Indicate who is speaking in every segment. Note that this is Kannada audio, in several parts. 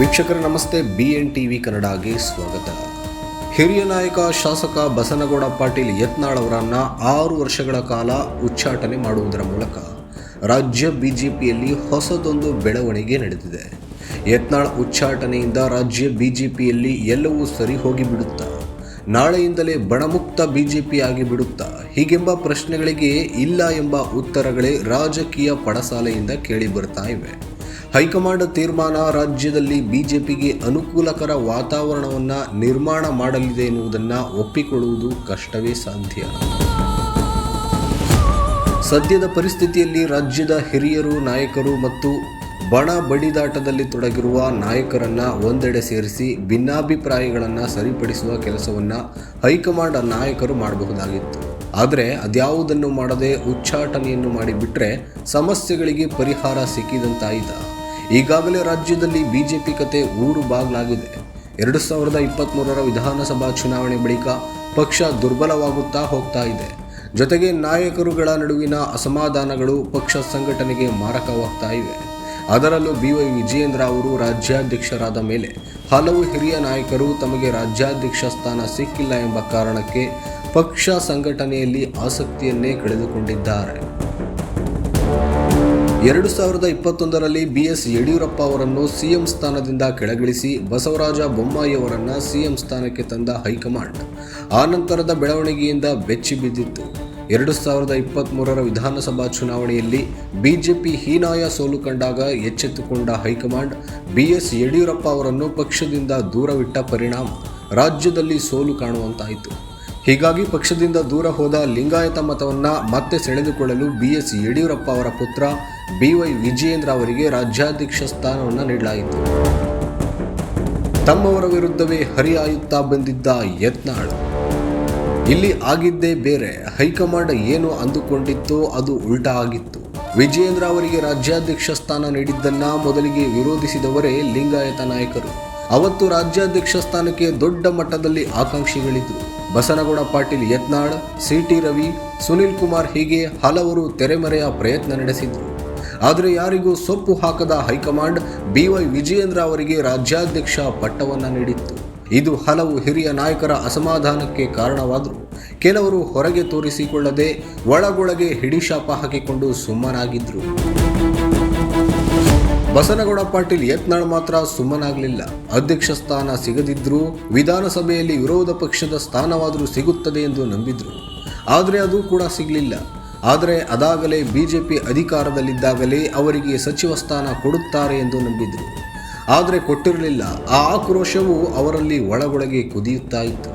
Speaker 1: ವೀಕ್ಷಕರ ನಮಸ್ತೆ. BN TV ಕನ್ನಡಗೆ ಸ್ವಾಗತ. ಹಿರಿಯ ನಾಯಕ ಶಾಸಕ ಬಸನಗೌಡ ಪಾಟೀಲ್ ಯತ್ನಾಳ್ ಅವರನ್ನು 6 ವರ್ಷಗಳ ಕಾಲ ಉಚ್ಚಾಟನೆ ಮಾಡುವುದರ ಮೂಲಕ ರಾಜ್ಯ ಬಿಜೆಪಿಯಲ್ಲಿ ಹೊಸದೊಂದು ಬೆಳವಣಿಗೆ ನಡೆದಿದೆ. ಯತ್ನಾಳ್ ಉಚ್ಚಾಟನೆಯಿಂದ ರಾಜ್ಯ ಬಿಜೆಪಿಯಲ್ಲಿ ಎಲ್ಲವೂ ಸರಿ ಹೋಗಿಬಿಡುತ್ತಾ, ನಾಳೆಯಿಂದಲೇ ಬಣಮುಕ್ತ ಬಿಜೆಪಿ ಆಗಿಬಿಡುತ್ತಾ ಹೀಗೆಂಬ ಪ್ರಶ್ನೆಗಳಿಗೆ ಇಲ್ಲ ಎಂಬ ಉತ್ತರಗಳೇ ರಾಜಕೀಯ ಪಡಸಾಲೆಯಿಂದ ಕೇಳಿ ಬರ್ತಾ ಇವೆ. ಹೈಕಮಾಂಡ್ ತೀರ್ಮಾನ ರಾಜ್ಯದಲ್ಲಿ ಬಿಜೆಪಿಗೆ ಅನುಕೂಲಕರ ವಾತಾವರಣವನ್ನು ನಿರ್ಮಾಣ ಮಾಡಲಿದೆ ಎನ್ನುವುದನ್ನು ಒಪ್ಪಿಕೊಳ್ಳುವುದು ಕಷ್ಟವೇ ಸಾಧ್ಯ. ಸದ್ಯದ ಪರಿಸ್ಥಿತಿಯಲ್ಲಿ ರಾಜ್ಯದ ಹಿರಿಯರು, ನಾಯಕರು ಮತ್ತು ಬಣ ಬಡಿದಾಟದಲ್ಲಿ ತೊಡಗಿರುವ ನಾಯಕರನ್ನು ಒಂದೆಡೆ ಸೇರಿಸಿ ಭಿನ್ನಾಭಿಪ್ರಾಯಗಳನ್ನು ಸರಿಪಡಿಸುವ ಕೆಲಸವನ್ನು ಹೈಕಮಾಂಡ್ ನಾಯಕರು ಮಾಡಬಹುದಾಗಿತ್ತು. ಆದರೆ ಅದ್ಯಾವುದನ್ನು ಮಾಡದೆ ಉಚ್ಚಾಟನೆಯನ್ನು ಮಾಡಿಬಿಟ್ರೆ ಸಮಸ್ಯೆಗಳಿಗೆ ಪರಿಹಾರ ಸಿಕ್ಕಿದಂತಾಯಿತು. ಈಗಾಗಲೇ ರಾಜ್ಯದಲ್ಲಿ ಬಿಜೆಪಿ ಕತೆ ಊರು ಬಾಗ್ಲಾಗಿದೆ. 2023 ವಿಧಾನಸಭಾ ಚುನಾವಣೆ ಬಳಿಕ ಪಕ್ಷ ದುರ್ಬಲವಾಗುತ್ತಾ ಹೋಗ್ತಾ ಇದೆ. ಜೊತೆಗೆ ನಾಯಕರುಗಳ ನಡುವಿನ ಅಸಮಾಧಾನಗಳು ಪಕ್ಷ ಸಂಘಟನೆಗೆ ಮಾರಕವಾಗ್ತಾ ಇವೆ. ಅದರಲ್ಲೂ BY ವಿಜಯೇಂದ್ರ ಅವರು ರಾಜ್ಯಾಧ್ಯಕ್ಷರಾದ ಮೇಲೆ ಹಲವು ಹಿರಿಯ ನಾಯಕರು ತಮಗೆ ರಾಜ್ಯಾಧ್ಯಕ್ಷ ಸ್ಥಾನ ಸಿಕ್ಕಿಲ್ಲ ಎಂಬ ಕಾರಣಕ್ಕೆ ಪಕ್ಷ ಸಂಘಟನೆಯಲ್ಲಿ ಆಸಕ್ತಿಯನ್ನೇ ಕಳೆದುಕೊಂಡಿದ್ದಾರೆ. 2021ರಲ್ಲಿ BS ಯಡಿಯೂರಪ್ಪ ಅವರನ್ನು CM ಸ್ಥಾನದಿಂದ ಕೆಳಗಿಳಿಸಿ ಬಸವರಾಜ ಬೊಮ್ಮಾಯಿ ಅವರನ್ನು CM ಸ್ಥಾನಕ್ಕೆ ತಂದ ಹೈಕಮಾಂಡ್ ಆ ನಂತರದ ಬೆಳವಣಿಗೆಯಿಂದ ಬೆಚ್ಚಿ ಬಿದ್ದಿತ್ತು. 2023 ವಿಧಾನಸಭಾ ಚುನಾವಣೆಯಲ್ಲಿ ಬಿಜೆಪಿ ಹೀನಾಯ ಸೋಲು ಕಂಡಾಗ ಎಚ್ಚೆತ್ತುಕೊಂಡ ಹೈಕಮಾಂಡ್ BS ಯಡಿಯೂರಪ್ಪ ಅವರನ್ನು ಪಕ್ಷದಿಂದ ದೂರವಿಟ್ಟ ಪರಿಣಾಮ ರಾಜ್ಯದಲ್ಲಿ ಸೋಲು ಕಾಣುವಂತಾಯಿತು. ಹೀಗಾಗಿ ಪಕ್ಷದಿಂದ ದೂರ ಹೋದ ಲಿಂಗಾಯತ ಮತವನ್ನು ಮತ್ತೆ ಸೆಳೆದುಕೊಳ್ಳಲು BS ಯಡಿಯೂರಪ್ಪ ಅವರ ಪುತ್ರ BY ವಿಜಯೇಂದ್ರ ಅವರಿಗೆ ರಾಜ್ಯಾಧ್ಯಕ್ಷ ಸ್ಥಾನವನ್ನು ನೀಡಲಾಯಿತು. ತಮ್ಮವರ ವಿರುದ್ಧವೇ ಹರಿಹಾಯುತ್ತಾ ಬಂದಿದ್ದ ಯತ್ನಾಳ್ ಇಲ್ಲಿ ಆಗಿದ್ದೇ ಬೇರೆ. ಹೈಕಮಾಂಡ್ ಏನು ಅಂದುಕೊಂಡಿತ್ತೋ ಅದು ಉಲ್ಟಾ ಆಗಿತ್ತು. ವಿಜಯೇಂದ್ರ ಅವರಿಗೆ ರಾಜ್ಯಾಧ್ಯಕ್ಷ ಸ್ಥಾನ ನೀಡಿದ್ದನ್ನ ಮೊದಲಿಗೆ ವಿರೋಧಿಸಿದವರೇ ಲಿಂಗಾಯತ ನಾಯಕರು. ಅವತ್ತು ರಾಜ್ಯಾಧ್ಯಕ್ಷ ಸ್ಥಾನಕ್ಕೆ ದೊಡ್ಡ ಮಟ್ಟದಲ್ಲಿ ಆಕಾಂಕ್ಷಿಗಳಿದ್ರು. ಬಸನಗೌಡ ಪಾಟೀಲ್ ಯತ್ನಾಳ್, CT ರವಿ, ಸುನಿಲ್ ಕುಮಾರ್ ಹೀಗೆ ಹಲವರು ತೆರೆಮರೆಯ ಪ್ರಯತ್ನ ನಡೆಸಿದ್ರು. ಆದರೆ ಯಾರಿಗೂ ಸೊಪ್ಪು ಹಾಕದ ಹೈಕಮಾಂಡ್ BY ವಿಜಯೇಂದ್ರ ಅವರಿಗೆ ರಾಜ್ಯಾಧ್ಯಕ್ಷ ಪಟ್ಟವನ್ನು ನೀಡಿತ್ತು. ಇದು ಹಲವು ಹಿರಿಯ ನಾಯಕರ ಅಸಮಾಧಾನಕ್ಕೆ ಕಾರಣವಾದರೂ ಕೆಲವರು ಹೊರಗೆ ತೋರಿಸಿಕೊಳ್ಳದೆ ಒಳಗೊಳಗೆ ಹಿಡಿಶಾಪ ಹಾಕಿಕೊಂಡು ಸುಮ್ಮನಾಗಿದ್ರು. ಬಸನಗೌಡ ಪಾಟೀಲ್ ಯತ್ನಾಳ್ ಮಾತ್ರ ಸುಮ್ಮನಾಗಲಿಲ್ಲ. ಅಧ್ಯಕ್ಷ ಸ್ಥಾನ ಸಿಗದಿದ್ರೂ ವಿಧಾನಸಭೆಯಲ್ಲಿ ವಿರೋಧ ಪಕ್ಷದ ಸ್ಥಾನವಾದರೂ ಸಿಗುತ್ತದೆ ಎಂದು ನಂಬಿದ್ರು. ಆದರೆ ಅದು ಕೂಡ ಸಿಗಲಿಲ್ಲ. ಆದರೆ ಅದಾಗಲೇ ಬಿಜೆಪಿ ಅಧಿಕಾರದಲ್ಲಿದ್ದಾಗಲೇ ಅವರಿಗೆ ಸಚಿವ ಸ್ಥಾನ ಕೊಡುತ್ತಾರೆ ಎಂದು ನಂಬಿದ್ರು. ಆದರೆ ಕೊಟ್ಟಿರಲಿಲ್ಲ. ಆ ಆಕ್ರೋಶವು ಅವರಲ್ಲಿ ಒಳಗೊಳಗೆ ಕುದಿಯುತ್ತಾ ಇತ್ತು.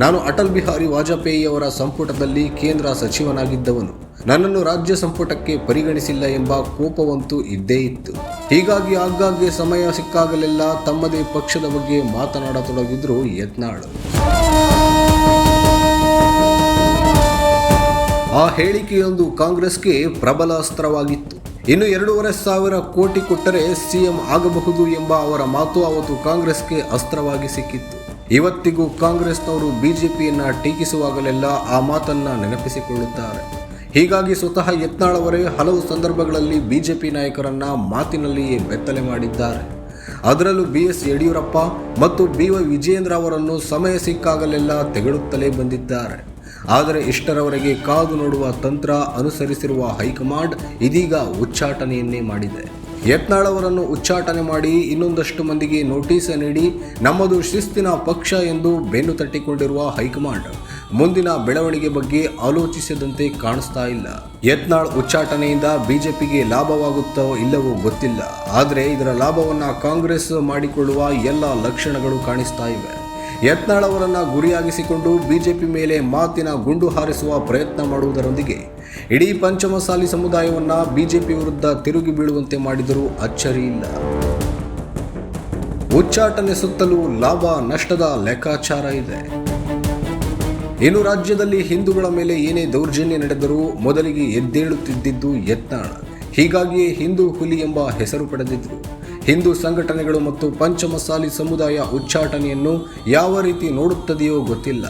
Speaker 1: ನಾನು ಅಟಲ್ ಬಿಹಾರಿ ವಾಜಪೇಯಿ ಅವರ ಸಂಪುಟದಲ್ಲಿ ಕೇಂದ್ರ ಸಚಿವನಾಗಿದ್ದವನು, ನನ್ನನ್ನು ರಾಜ್ಯ ಸಂಪುಟಕ್ಕೆ ಪರಿಗಣಿಸಿಲ್ಲ ಎಂಬ ಕೋಪವಂತೂ ಇದ್ದೇ ಇತ್ತು. ಹೀಗಾಗಿ ಆಗಾಗ್ಗೆ ಸಮಯ ಸಿಕ್ಕಾಗಲೆಲ್ಲ ತಮ್ಮದೇ ಪಕ್ಷದ ಬಗ್ಗೆ ಮಾತನಾಡತೊಡಗಿದ್ರು ಯತ್ನಾಳ್. ಆ ಹೇಳಿಕೆಯೊಂದು ಕಾಂಗ್ರೆಸ್ಗೆ ಪ್ರಬಲ ಅಸ್ತ್ರವಾಗಿತ್ತು. ಇನ್ನು 2,500 ಕೋಟಿ ಕೊಟ್ಟರೆ CM ಆಗಬಹುದು ಎಂಬ ಅವರ ಮಾತು ಅವತ್ತು ಕಾಂಗ್ರೆಸ್ಗೆ ಅಸ್ತ್ರವಾಗಿ ಸಿಕ್ಕಿತ್ತು. ಇವತ್ತಿಗೂ ಕಾಂಗ್ರೆಸ್ನವರು ಬಿಜೆಪಿಯನ್ನು ಟೀಕಿಸುವಾಗಲೆಲ್ಲ ಆ ಮಾತನ್ನ ನೆನಪಿಸಿಕೊಳ್ಳುತ್ತಾರೆ. ಹೀಗಾಗಿ ಸ್ವತಃ ಯತ್ನಾಳ್ ಅವರೇ ಹಲವು ಸಂದರ್ಭಗಳಲ್ಲಿ ಬಿಜೆಪಿ ನಾಯಕರನ್ನ ಮಾತಿನಲ್ಲಿಯೇ ಬೆತ್ತಲೆ ಮಾಡಿದ್ದಾರೆ. ಅದರಲ್ಲೂ BS ಯಡಿಯೂರಪ್ಪ ಮತ್ತು BY ವಿಜಯೇಂದ್ರ ಅವರನ್ನು ಸಮಯ ಸಿಕ್ಕಾಗಲೆಲ್ಲ ತೆಗಳುತ್ತಲೇ ಬಂದಿದ್ದಾರೆ. ಆದರೆ ಇಷ್ಟರವರೆಗೆ ಕಾದು ನೋಡುವ ತಂತ್ರ ಅನುಸರಿಸಿರುವ ಹೈಕಮಾಂಡ್ ಇದೀಗ ಉಚ್ಚಾಟನೆಯನ್ನೇ ಮಾಡಿದೆ. ಯತ್ನಾಳ್ ಅವರನ್ನು ಉಚ್ಚಾಟನೆ ಮಾಡಿ ಇನ್ನೊಂದಷ್ಟು ಮಂದಿಗೆ ನೋಟಿಸ್ ನೀಡಿ ನಮ್ಮದು ಶಿಸ್ತಿನ ಪಕ್ಷ ಎಂದು ಬೆನ್ನು ತಟ್ಟಿಕೊಂಡಿರುವ ಹೈಕಮಾಂಡ್ ಮುಂದಿನ ಬೆಳವಣಿಗೆ ಬಗ್ಗೆ ಆಲೋಚಿಸದಂತೆ ಕಾಣಿಸ್ತಾ ಇಲ್ಲ. ಯತ್ನಾಳ್ ಉಚ್ಚಾಟನೆಯಿಂದ ಬಿಜೆಪಿಗೆ ಲಾಭವಾಗುತ್ತೋ ಇಲ್ಲವೋ ಗೊತ್ತಿಲ್ಲ. ಆದರೆ ಇದರ ಲಾಭವನ್ನು ಕಾಂಗ್ರೆಸ್ ಮಾಡಿಕೊಳ್ಳುವ ಎಲ್ಲ ಲಕ್ಷಣಗಳು ಕಾಣಿಸ್ತಾ ಇವೆ. ಯತ್ನಾಳ್ ಅವರನ್ನು ಗುರಿಯಾಗಿಸಿಕೊಂಡು ಬಿಜೆಪಿ ಮೇಲೆ ಮಾತಿನ ಗುಂಡು ಹಾರಿಸುವ ಪ್ರಯತ್ನ ಮಾಡುವುದರೊಂದಿಗೆ ಇಡೀ ಪಂಚಮಸಾಲಿ ಸಮುದಾಯವನ್ನು ಬಿಜೆಪಿ ವಿರುದ್ಧ ತಿರುಗಿ ಬೀಳುವಂತೆ ಮಾಡಿದರೂ ಅಚ್ಚರಿ ಇಲ್ಲ. ಉಚ್ಚಾಟನೆ ಸುತ್ತಲೂ ಲಾಭ ನಷ್ಟದ ಲೆಕ್ಕಾಚಾರ ಇದೆ. ಇನ್ನು ರಾಜ್ಯದಲ್ಲಿ ಹಿಂದೂಗಳ ಮೇಲೆ ಏನೇ ದೌರ್ಜನ್ಯ ನಡೆದರೂ ಮೊದಲಿಗೆ ಎದ್ದೇಳುತ್ತಿದ್ದಿದ್ದು ಯತ್ನಾಳ್. ಹೀಗಾಗಿಯೇ ಹಿಂದೂ ಹುಲಿ ಎಂಬ ಹೆಸರು ಪಡೆದಿದ್ರು. ಹಿಂದೂ ಸಂಘಟನೆಗಳು ಮತ್ತು ಪಂಚಮಸಾಲಿ ಸಮುದಾಯ ಉಚ್ಚಾಟನೆಯನ್ನು ಯಾವ ರೀತಿ ನೋಡುತ್ತದೆಯೋ ಗೊತ್ತಿಲ್ಲ.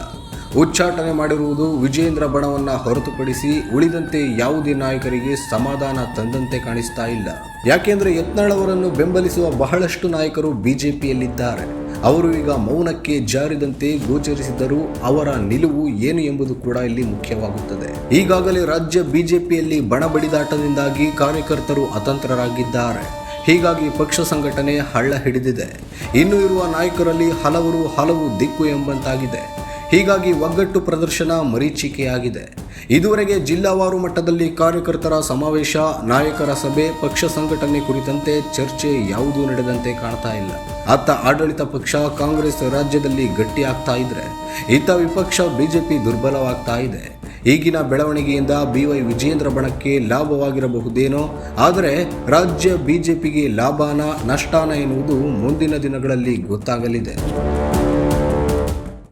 Speaker 1: ಉಚ್ಚಾಟನೆ ಮಾಡಿರುವುದು ವಿಜೇಂದ್ರ ಬಣವನ್ನ ಹೊರತುಪಡಿಸಿ ಉಳಿದಂತೆ ಯಾವುದೇ ನಾಯಕರಿಗೆ ಸಮಾಧಾನ ತಂದಂತೆ ಕಾಣಿಸ್ತಾ ಇಲ್ಲ. ಯಾಕೆಂದ್ರೆ ಯತ್ನಾಳ್ ಅವರನ್ನು ಬೆಂಬಲಿಸುವ ಬಹಳಷ್ಟು ನಾಯಕರು ಬಿಜೆಪಿಯಲ್ಲಿದ್ದಾರೆ. ಅವರು ಈಗ ಮೌನಕ್ಕೆ ಜಾರಿದಂತೆ ಗೋಚರಿಸಿದರೂ ಅವರ ನಿಲುವು ಏನು ಎಂಬುದು ಕೂಡ ಇಲ್ಲಿ ಮುಖ್ಯವಾಗುತ್ತದೆ. ಈಗಾಗಲೇ ರಾಜ್ಯ ಬಿಜೆಪಿಯಲ್ಲಿ ಬಣ ಬಡಿದಾಟದಿಂದಾಗಿ ಕಾರ್ಯಕರ್ತರು ಅತಂತ್ರರಾಗಿದ್ದಾರೆ. ಹೀಗಾಗಿ ಪಕ್ಷ ಸಂಘಟನೆ ಹಳ್ಳ ಹಿಡಿದಿದೆ. ಇನ್ನು ಇರುವ ನಾಯಕರಲ್ಲಿ ಹಲವು ದಿಕ್ಕು ಎಂಬಂತಾಗಿದೆ. ಹೀಗಾಗಿ ಒಗ್ಗಟ್ಟು ಪ್ರದರ್ಶನ ಮರೀಚಿಕೆಯಾಗಿದೆ. ಇದುವರೆಗೆ ಜಿಲ್ಲಾವಾರು ಮಟ್ಟದಲ್ಲಿ ಕಾರ್ಯಕರ್ತರ ಸಮಾವೇಶ, ನಾಯಕರ ಸಭೆ, ಪಕ್ಷ ಸಂಘಟನೆ ಕುರಿತಂತೆ ಚರ್ಚೆ ಯಾವುದೂ ನಡೆದಂತೆ ಕಾಣ್ತಾ ಇಲ್ಲ. ಅತ್ತ ಆಡಳಿತ ಪಕ್ಷ ಕಾಂಗ್ರೆಸ್ ರಾಜ್ಯದಲ್ಲಿ ಗಟ್ಟಿಯಾಗ್ತಾ ಇದ್ರೆ, ಇತ್ತ ವಿಪಕ್ಷ ಬಿಜೆಪಿ ದುರ್ಬಲವಾಗ್ತಾ ಇದೆ. ಈಗಿನ ಬೆಳವಣಿಗೆಯಿಂದ BY ವಿಜೇಂದ್ರ ಬಣಕ್ಕೆ ಲಾಭವಾಗಿರಬಹುದೇನೋ, ಆದರೆ ರಾಜ್ಯ ಬಿಜೆಪಿಗೆ ಲಾಭಾನ ನಷ್ಟಾನ ಎನ್ನುವುದು ಮುಂದಿನ ದಿನಗಳಲ್ಲಿ ಗೊತ್ತಾಗಲಿದೆ.